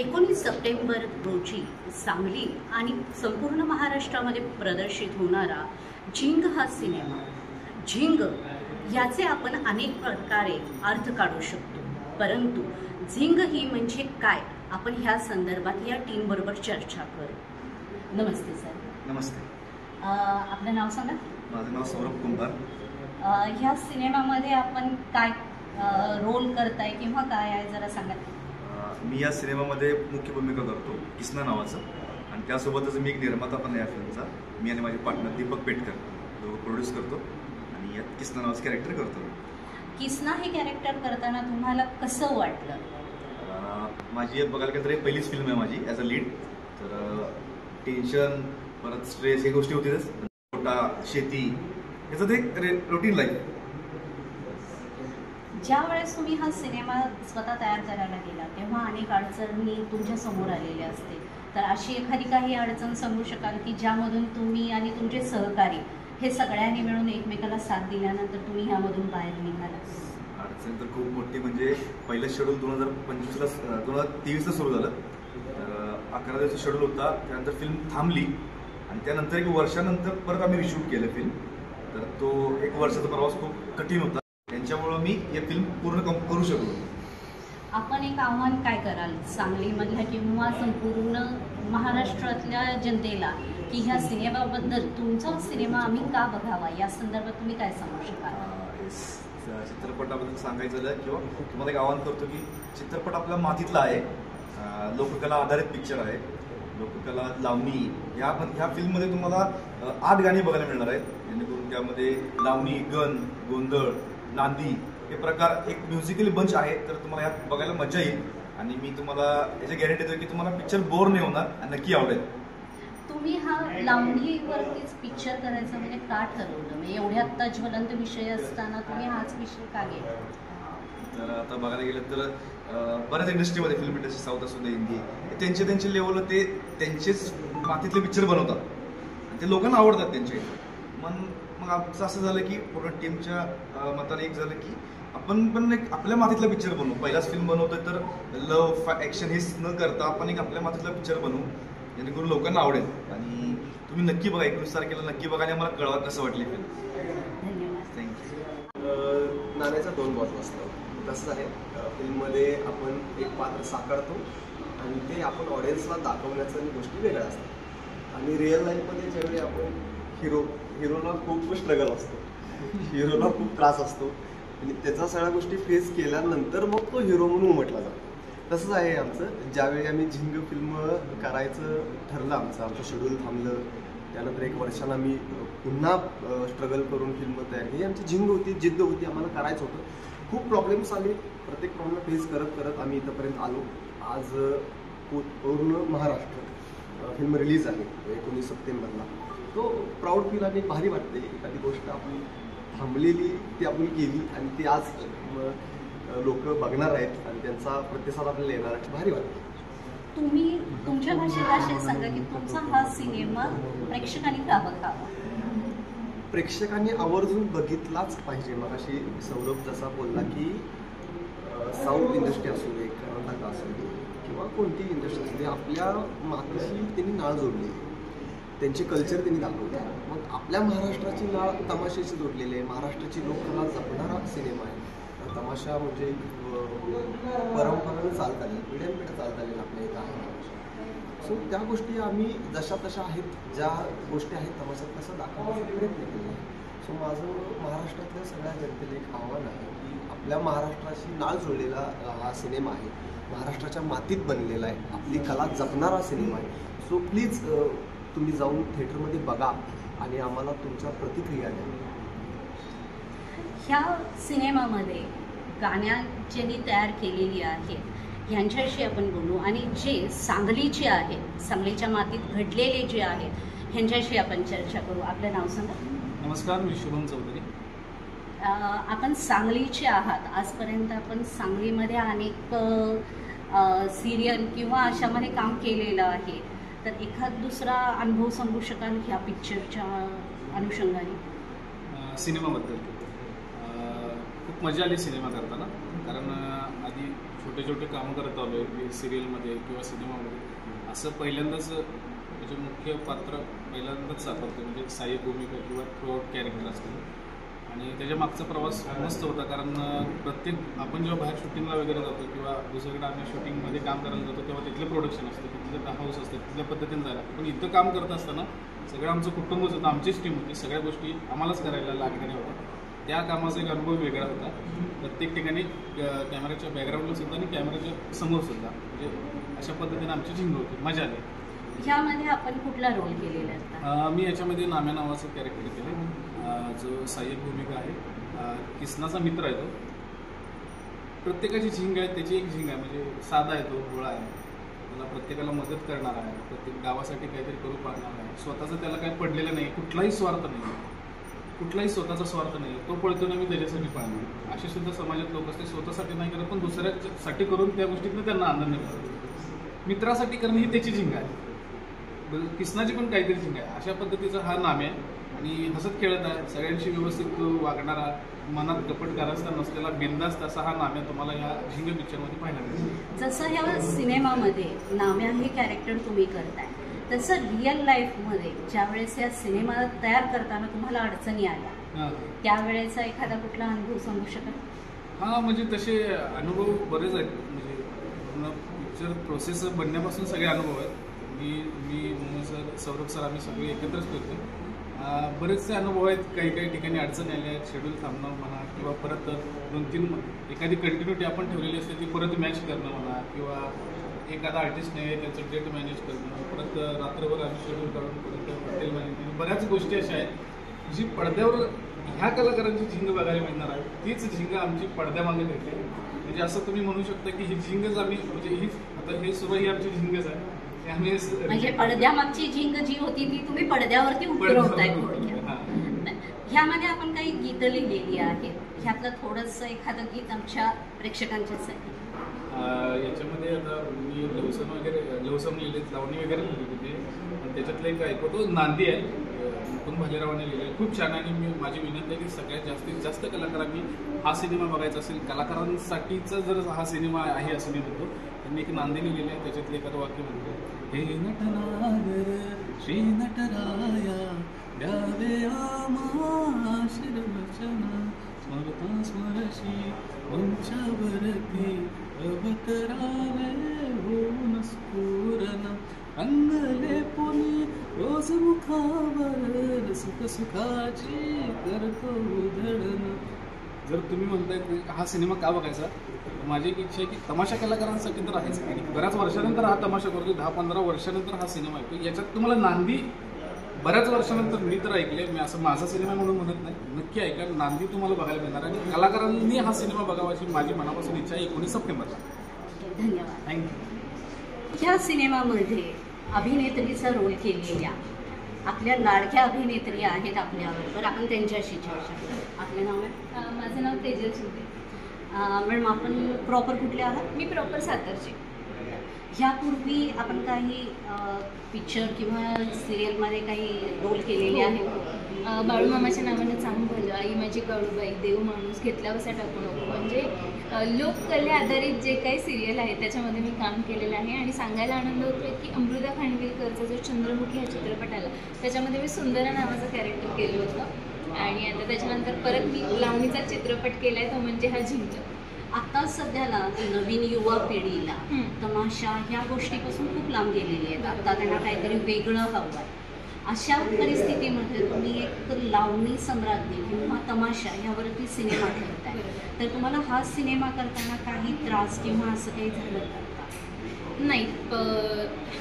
19 September रोजी सांगली आणि संपूर्ण महाराष्ट्रामध्ये प्रदर्शित होणारा झिंग हा सिनेमा, झिंग याचे आपण अनेक प्रकारे अर्थ काढू शकतो, परंतु झिंग ही म्हणजे काय, आपण ह्या संदर्भात या टीम बरोबर चर्चा करू। नमस्ते सर। नमस्ते। आपलं नाव सांगा। माझं नाव सौरभ कुंभार। ह्या सिनेमामध्ये आपण काय रोल करताय किंवा काय आहे जरा सांगा। मी या सिनेमामध्ये मुख्य भूमिका करतो, किसना नावाचं, आणि त्यासोबतच मी एक निर्माता पण आहे या फिल्मचा। मी आणि माझे पार्टनर दीपक पेटकर दोघं प्रोड्यूस करतो आणि यात किसना नावाचं कॅरेक्टर करतो। किसना हे कॅरेक्टर करताना तुम्हाला कसं वाटलं? माझी बघायला गेलं तर एक पहिलीच फिल्म आहे माझी ॲज अ लीड, तर टेन्शन परत स्ट्रेस हे गोष्टी होतीच, छोटा शेती याचं ते रुटीन लाईफ। ज्या वेळेस तुम्ही हा सिनेमा स्वतः तयार करायला गेला तेव्हा अनेक अडचणी तुमच्या समोर आलेल्या असते, तर अशी एखादी काही अडचण सांगू शकाल की ज्यामधून तुम्ही आणि तुमचे सहकारी हे सगळ्यांनी मिळून एकमेकाला साथ दिल्यानंतर तुम्ही ह्यामधून बाहेर निघाला? अडचण तर खूप मोठी, म्हणजे पहिलं शेड्यूल 2023ला सुरू झालं, तर 11 दिवसाचं शेड्यूल होता, त्यानंतर फिल्म थांबली आणि त्यानंतर एक वर्षानंतर परत आम्ही रिशूट केलं फिल्म, तर तो एक वर्षाचा प्रवास खूप कठीण होता, त्यांच्यामुळं मी हे फिल्म पूर्ण करू शकलो। आपण एक आव्हान काय कराल सांगलीमधल्या किंवा संपूर्ण महाराष्ट्रातल्या जनतेला की ह्या सिनेमाबद्दल तुमचा सिनेमा आम्ही का बघावा, या संदर्भात तुम्ही काय सांगू शकाल? चित्रपटाबद्दल सांगायचं झालं किंवा तुम्हाला एक आवाहन करतो की चित्रपट आपल्या मातीतला आहे, लोककला आधारित पिक्चर आहे, लोककला लावणी। ह्या फिल्ममध्ये तुम्हाला 8 गाणी बघायला मिळणार आहेत, जेणेकरून त्यामध्ये लावणी, गण, गोंधळ, नांदी हे प्रकार एक म्युझिकली बंच आहे, तर तुम्हाला यात बघायला मजा येईल आणि मी तुम्हाला याची गॅरंटी देतो की तुम्हाला पिक्चर बोर नाही होणार आणि नक्की आवडेल। तुम्ही हा लावणीवरतीच पिक्चर करायचं म्हणजे का ठरवलं? म्हणजे एवढ्या ज्वलंत विषय असताना तुम्ही हाच विषय का घेतला? तर आता बघायला गेलं तर बऱ्याच इंडस्ट्रीमध्ये, फिल्म इंडस्ट्री साऊथ असू दे, हिंदी, त्यांच्या लेवलला ते त्यांचेच मातीतले पिक्चर बनवतात आणि ते लोकांना आवडतात त्यांचे। मग आमचं असं झालं की पूर्ण टीमच्या मताने एक झालं की आपण पण एक आपल्या मातीतला पिक्चर बनवू। पहिलाच फिल्म बनवतोय तर लव ॲक्शन हे न करता आपण एक आपल्या मातीतला पिक्चर बनवू, जेणेकरून लोकांना आवडेल आणि तुम्ही नक्की बघा, 21 तारखेला नक्की बघा आणि आम्हाला कळवा कसं वाटली फिल्म। धन्यवाद। थँक्यू। नाण्याचा 2 बाजू असतात, तसंच आहे फिल्ममध्ये आपण एक पात्र साकारतो आणि ते आपण ऑडियन्सला दाखवण्याच्या गोष्टी वेगळ्या असतात, आणि रिअल लाईफमध्ये ज्यावेळी आपण हिरोला खूप स्ट्रगल असतो, हिरोला खूप त्रास असतो आणि त्याच्या सगळ्या गोष्टी फेस केल्यानंतर मग तो हिरो म्हणून म्हटला जातो। तसंच आहे आमचं, ज्यावेळी आम्ही झिंग फिल्म करायचं ठरलं, आमचं शेड्यूल थांबलं, त्यानंतर 1 वर्षानं आम्ही पुन्हा स्ट्रगल करून फिल्म तयार केली। आमची झिंग होती, जिद्द होती, आम्हाला करायचं होतं। खूप प्रॉब्लेम्स आले, प्रत्येक प्रॉब्लेम फेस करत करत आम्ही इथंपर्यंत आलो। आज पूर्ण महाराष्ट्र फिल्म रिलीज आहे 19 सप्टेंबरला, तो प्राऊड फील आणि भारी वाटते। एखादी गोष्ट आपण थांबलेली ती आपण केली आणि ती आज लोक बघणार आहेत आणि त्यांचा प्रतिसाद आपल्याला येणार आहे, भारी वाटते। तुम्ही तुमच्या भाषेत असे सांगा की तुमचा हा सिनेमा प्रेक्षकांनी का बघावा? प्रेक्षकांनी आवर्जून बघितलाच पाहिजे। मग अशी सौरभ जसा बोलला की साऊथ इंडस्ट्री असू दे, कर्नाटक असू दे किंवा कोणतीही इंडस्ट्री असू दे, आपल्या मातीशी त्यांनी नाळ जोडली, त्यांचे कल्चर त्यांनी दाखवले। मग आपल्या महाराष्ट्राची नाळ तमाशाशी जोडलेली आहे, महाराष्ट्राची लोककला जपणारा सिनेमा आहे। तमाशा म्हणजे परंपराने चालत आलेली, पिढ्यानपिढ्या चालत आलेली आपल्या इथं आहे। सो त्या गोष्टी आम्ही जशा तशा आहेत, ज्या गोष्टी आहेत तमाशात तसं दाखवण्याचा प्रयत्न केला आहे। सो माझं महाराष्ट्रातल्या सगळ्या जनतेला एक आव्हान आहे की आपल्या महाराष्ट्राशी नाळ जोडलेला हा सिनेमा आहे, महाराष्ट्राच्या मातीत बनलेला आहे, आपली कला जपणारा सिनेमा आहे। सो प्लीज तुम्ही जाऊन थिएटरमध्ये बघा आणि आम्हाला तुमच्या प्रतिक्रिया द्या। ह्या सिनेमामध्ये गाण्या ज्यांनी तयार केलेली आहे ह्यांच्याशी आपण बोलू आणि जे सांगलीचे आहेत, सांगलीच्या मातीत घडलेले जे आहेत ह्यांच्याशी आपण चर्चा करू। आपलं नाव सांगा। नमस्कार, मी शुभम चौधरी। आपण सांगलीचे आहात, आजपर्यंत आपण सांगलीमध्ये अनेक सिरियल किंवा अशामध्ये काम केलेलं आहे, तर एखाद दुसरा अनुभव सांगू शकाल ह्या पिक्चरच्या अनुषंगाने? सिनेमाबद्दल खूप मजा आली सिनेमा करताना, कारण आधी छोटे छोटे कामं करत आलो आहे सिरियलमध्ये किंवा सिनेमामध्ये, असं पहिल्यांदाच म्हणजे मुख्य पात्र पहिल्यांदाच साकारतो, म्हणजे सहाय्यक भूमिका किंवा थ्रूआउट कॅरेक्टर असतं. आणि त्याच्या मागचा प्रवास मस्त होता, कारण प्रत्येक आपण जेव्हा बाहेर शूटिंगला वगैरे जातो किंवा दुसरीकडे आम्ही शूटिंगमध्ये काम करायला जातो तेव्हा तिथलं प्रोडक्शन असतं, तिथलं हाऊस असतं, तिथल्या पद्धतीने जायला. पण इथं काम करत असताना सगळं आमचं कुटुंबच होतं, आमचीच टीम होती, सगळ्या गोष्टी आम्हालाच करायला लागणाऱ्या होत्या. त्या कामाचा एक अनुभव वेगळा होता. प्रत्येक ठिकाणी कॅमेऱ्याच्या बॅकग्राऊंडला सुद्धा आणि कॅमेऱ्याच्या समोर सुद्धा, म्हणजे अशा पद्धतीने आमची झिंग होती, मजा आली. ह्यामध्ये आपण कुठला रोल केलेला आहे? मी याच्यामध्ये नाम्या नावाचं कॅरेक्टर केलं, जो सहाय्यक भूमिका आहे. किसनाचा मित्र आहे तो. प्रत्येकाची झिंग आहे, त्याची एक झिंग आहे, म्हणजे साधा आहे तो, भोळा आहे, त्याला प्रत्येकाला मदत करणार आहे, प्रत्येक गावासाठी काहीतरी करू पाहणार आहे. स्वतःचं त्याला काही पडलेलं नाही, कुठलाही स्वार्थ नाही, कुठलाही स्वतःचा स्वार्थ नाही. तो पळतो ना, मी त्याच्यासाठी पाहणार. असे सुद्धा समाजात लोक असते, स्वतःसाठी नाही करत पण दुसऱ्यासाठी करून त्या गोष्टीतनं त्यांना आनंद मिळतो. मित्रासाठी करणं ही त्याची झिंग आहे, किसनाची पण काहीतरी झिंग आहे. अशा पद्धतीचा हा नाम आहे आणि हसत खेळत आहे, सगळ्यांशी व्यवस्थित वागणारा, मनात कपट कारस्थान नसलेला बिनधास्त असा हा नाम्या तुम्हाला ह्या झिंग पिक्चरमध्ये पाहायला मिळेल. जसं ह्या सिनेमामध्ये नाम्या हे कॅरेक्टर तुम्ही करताय, तसं रिअल लाईफमध्ये ज्यावेळेस या सिनेमा तयार करताना तुम्हाला अडचणी आल्या त्यावेळेचा एखादा कुठला अनुभव सांगू शकाल? हां, म्हणजे तसे अनुभव बरेच आहेत. म्हणजे पूर्ण पिक्चर प्रोसेस बनण्यापासून सगळे अनुभव आहेत. मी मोहन सर, सौरभ सर, आम्ही सगळे एकत्रच करतो. बरेचसे अनुभव आहेत. काही काही ठिकाणी अडचणी आल्या आहेत, शेड्यूल थांबणं म्हणा किंवा परत 2-3 एखादी कंटिन्युटी आपण ठेवलेली असते ती परत मॅच करणं म्हणा, किंवा एखादा आर्टिस्ट नाही आहे त्याचं डेट मॅनेज करणं, परत रात्रभर आम्ही शेड्यूल काढून परत हॉटेल मॅनेजमेंट, बऱ्याच गोष्टी अशा आहेत जी पडद्यावर ह्या कलाकारांची झिंग बघायला मिळणार आहे. तीच झिंग आमची पडद्यामागे मिळते. म्हणजे असं तुम्ही म्हणू शकता की ही झिंगच आम्ही, म्हणजे ही आता हे सुद्धा ही आमची झिंगच आहे. म्हणजे पडद्यामागची झिंग जी होती ती तुम्ही पडद्यावरती उतरवताय थोडक्यात. ह्यामध्ये आपण काही गीतं लिहिलेली आहेत, ह्यातलं थोडंसं एखादं गीत आमच्या प्रेक्षकांच्यासाठी. याच्यामध्ये आता मी लवसम लिहिले, लावणी वगैरे लिहिली होती, आणि त्याच्यातलं एक ऐकतो नांदी आहे, मुकुंद भालेरावाने लिहिलेलं, खूप छान. आणि माझी विनंती आहे की सगळ्यात जास्तीत जास्त कलाकारांनी हा सिनेमा बघायचा असेल, कलाकारांसाठीचा जर हा सिनेमा आहे असं मी म्हणतो. त्यांनी एक नांदी लिहिलेली आहे, त्याच्यातलं एखादं वाक्य म्हणतो, हे नटनागर श्री नटराया द्यावे आशीर्वचन स्मरता स्मरशी वंशावरती अवतरावे होऊन स्फुरण अंगले पुनी रोज मुखावर सुख सुखाची करतो उधळण. जर तुम्ही म्हणताय हा सिनेमा का बघायचा, माझी एक इच्छा आहे की तमाशा कलाकारांसाठी तर आहेच, आणि बऱ्याच वर्षानंतर हा तमाशा करतो, 10-15 वर्षानंतर हा सिनेमा येतो. याच्यात तुम्हाला नांदी बऱ्याच वर्षानंतर मी तर ऐकले, मी असं माझा सिनेमा म्हणून म्हणत नाही, नक्की ऐका, नांदी तुम्हाला बघायला मिळणार आणि कलाकारांनी हा सिनेमा बघावा अशी माझी मनापासून इच्छा आहे. 19 सप्टेंबरला. धन्यवाद. थँक्यू. ह्या सिनेमामध्ये अभिनेत्रीचा रोल केलेल्या आपल्या लाडक्या अभिनेत्री आहेत आपल्याबरोबर, आपण त्यांच्याशी चर्चा करू. आपलं नाव आहे? माझं नाव तेजल सुदे. मॅडम, आपण प्रॉपर कुठले आहात? मी प्रॉपर सातारची. ह्यापूर्वी आपण काही पिक्चर किंवा सिरियलमध्ये काही रोल केलेले आहेत? बाळूमामाच्या नावानं चांगलं भलं, आई माझी काळूबाई, देव माणूस, घेतला कसा टाकू नको, म्हणजे लोककले आधारित जे काही सिरियल आहे त्याच्यामध्ये मी काम केलेलं आहे. आणि सांगायला आनंद होतो की अमृता खानविलकरचा जो चंद्रमुखी हा चित्रपट आला त्याच्यामध्ये मी सुंदरा नावाचं कॅरेक्टर केलं होतं. आणि आता त्याच्यानंतर परत मी लावणीचा चित्रपट केला आहे, तो म्हणजे हा झिंग. आता सध्याला नवीन युवा पिढीला तमाशा ह्या गोष्टीपासून खूप लांब गेलेली आहेत. आता त्यांना काहीतरी वेगळं हवं आहे. अशा परिस्थितीमध्ये तुम्ही एक लावणी सम्राज्ञी किंवा तमाशा ह्यावरती सिनेमा करताय, तर तुम्हाला हा सिनेमा करताना काही त्रास किंवा असं काही झालं का? नाही,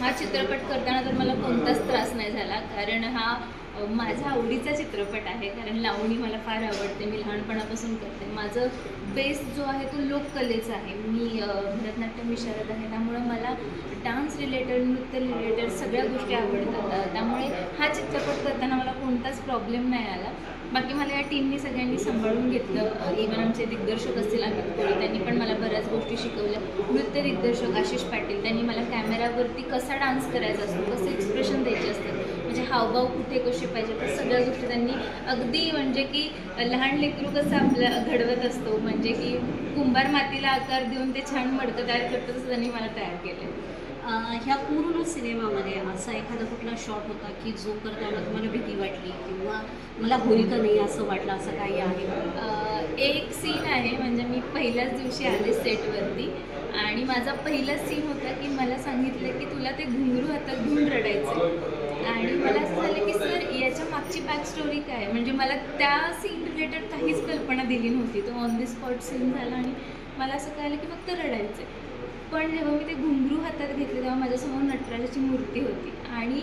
हा चित्रपट करताना तर मला कोणताच त्रास नाही झाला, कारण हा माझ्या आवडीचा चित्रपट आहे. कारण लावणी मला फार आवडते, मी लहानपणापासून करते. माझं बेस जो आहे तो लोककलेचा आहे. मी भरतनाट्यम विशारद आहे, त्यामुळे मला डान्स रिलेटेड, नृत्य रिलेटेड सगळ्या गोष्टी आवडतात. त्यामुळे हा चित्रपट करताना मला कोणताच प्रॉब्लेम नाही आला. बाकी मला या टीमनी सगळ्यांनी सांभाळून घेतलं. इव्हन आमचे दिग्दर्शक असतील अमित कोळी, त्यांनी पण मला बऱ्याच गोष्टी शिकवल्या. नृत्य दिग्दर्शक आशिष पाटील, त्यांनी मला कॅमेऱ्यावरती कसा डान्स करायचा असतो, कसं एक्सप्रेशन द्यायचे असतात, म्हणजे हावभाव कुठे कसे पाहिजे त्या सगळ्या गोष्टी त्यांनी अगदी म्हणजे की लहान लेकरू कसं आपलं घडवत असतो, म्हणजे की कुंभार मातीला आकार देऊन ते छान मडकं तयार करतं तसं त्यांनी मला तयार केलं. ह्या पूर्ण सिनेमामध्ये असा एखादा कुठला शॉट होता की जो करताना तुम्हाला भीती वाटली किंवा मला होईल का नाही असं वाटलं, असं काही आहे? एक सीन आहे, म्हणजे मी पहिल्याच दिवशी आले सेटवरती आणि माझा पहिला सीन होता की मला सांगितलं की तुला ते घुंगरू हातात घेऊन रडायचं आणि मला असं झालं की सर याच्या मागची बॅक स्टोरी काय, म्हणजे मला त्या सीन रिलेटेड काहीच कल्पना दिली नव्हती. तो ऑन दी स्पॉट सीन झाला आणि मला असं कळलं की फक्त रडायचं. पण जेव्हा मी ते घुंगरू हातात घेतले तेव्हा माझ्यासमोर नटराजाची मूर्ती होती आणि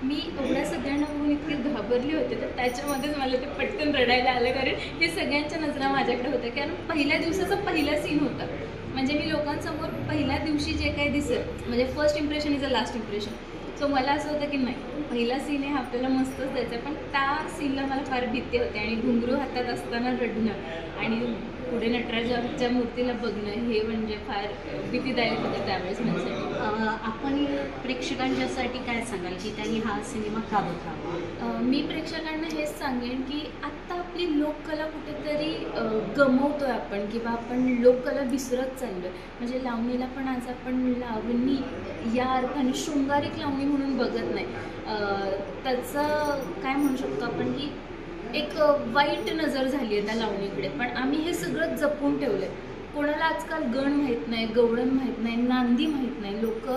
मी एवढ्या सगळ्यांना बघून इतके घाबरले होते, तर त्याच्यामध्येच मला ते पटकन रडायला आलं, कारण हे सगळ्यांच्या नजरा माझ्याकडे होत्या. कारण पहिल्या दिवसाचा पहिला सीन होता, म्हणजे मी लोकांसमोर पहिल्या दिवशी जे काही दिसत, म्हणजे first impression is a last impression. So मला असं होतं की नाही, पहिला सीन आहे आपल्याला मस्तच द्यायचा, पण त्या सीनला मला फार भीती होते आणि घुंगरू हातात असताना रडणं आणि पुढे नटराजाच्या मूर्तीला बघणं हे म्हणजे फार भीतीदायक होतं त्यावेळेस माझ्यासाठी. आपण प्रेक्षकांच्यासाठी काय सांगाल की त्यांनी हा सिनेमा का बघावा? मी प्रेक्षकांना हेच सांगेन की आत्ता आपली लोककला कुठेतरी गमवतोय आपण, किंवा आपण लोककला विसरत चाललोय. म्हणजे लावणीला पण आज आपण लावणी या अर्थाने शृंगारिक लावणी म्हणून बघत नाही, त्याचं काय म्हणू शकतो आपण की एक वाईट नजर झाली आहे त्या लावणीकडे. पण आम्ही हे सगळं जपून ठेवलं आहे. कोणाला आजकाल गण माहीत नाही, गवळण माहीत नाही, नांदी माहीत नाही, लोक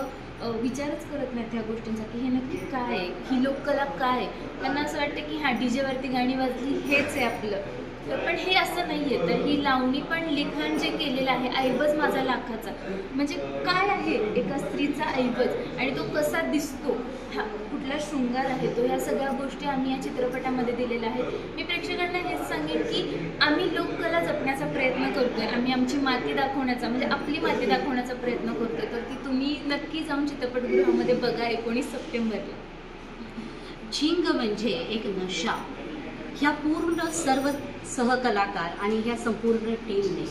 विचारच करत नाहीत ह्या गोष्टींचा की हे नक्की काय आहे, ही लोककला काय आहे. त्यांना असं वाटतं की ह्या डीजेवरती गाणी वाजली हेच आहे आपलं. पण हे असं नाही आहे. तर ही लावणी पण लिखाण जे केलेलं आहे, ऐवज माझा लाखाचा, म्हणजे काय आहे एका स्त्रीचा ऐवज आणि तो कसा दिसतो, हा कुठला शृंगार आहे तो, ह्या सगळ्या गोष्टी आम्ही या चित्रपटामध्ये दिलेल्या आहेत. मी प्रेक्षकांना हेच सांगेन की आम्ही लोककला जपण्याचा प्रयत्न करतोय, आम्ही आमची माती दाखवण्याचा, म्हणजे आपली माती दाखवण्याचा प्रयत्न करतोय. तर ती तुम्ही नक्की जाऊन चित्रपटगृहामध्ये बघा 19 सप्टेंबरला. झिंग म्हणजे एक नशा. ह्या पूर्ण सर्व सहकलाकार आणि ह्या संपूर्ण टीमने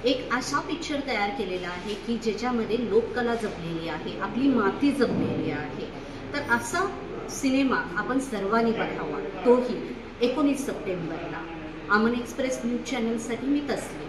एक असा पिक्चर तयार केलेला आहे की ज्याच्यामध्ये लोककला जपलेली आहे, आपली माती जपलेली आहे. तर असा सिनेमा आपण सर्वांनी बघावा, तोही 19 सप्टेंबरला. अमन एक्सप्रेस न्यूज चॅनलसाठी मी तस्लीम.